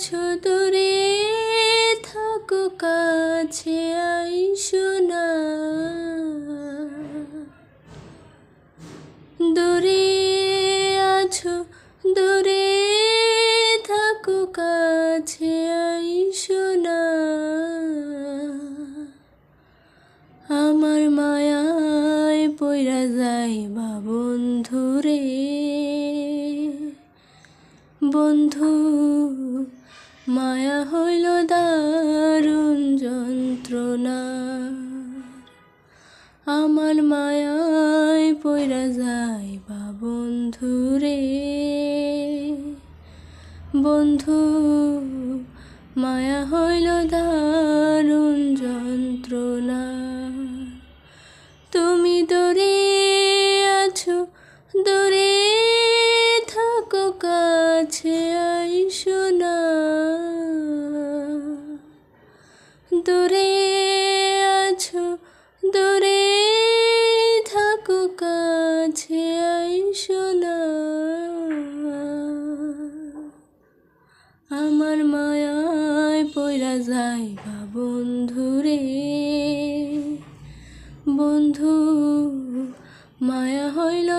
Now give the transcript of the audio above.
আছো দূরে থাকো কাছে আইসো না। দূরে আছো দূরে থাকো কাছে আইসো না। আমার মায়ায় পইরা যাইবা বন্ধুরে। বন্ধু মায়া হইল দারুণ যন্ত্রণা। আমার মায়ায় পইরা যাইবা বন্ধুরে। বন্ধু মায়া হইল দারুণ যন্ত্রণা। তুমি দূরে আছো দূরে থাকো কাছে আইসো না। দূরে আছো দূরে থাকো কাছে আইসো না। আমার মায়ায় পইরা যাইবা বন্ধুরে। বন্ধু মায়া হইল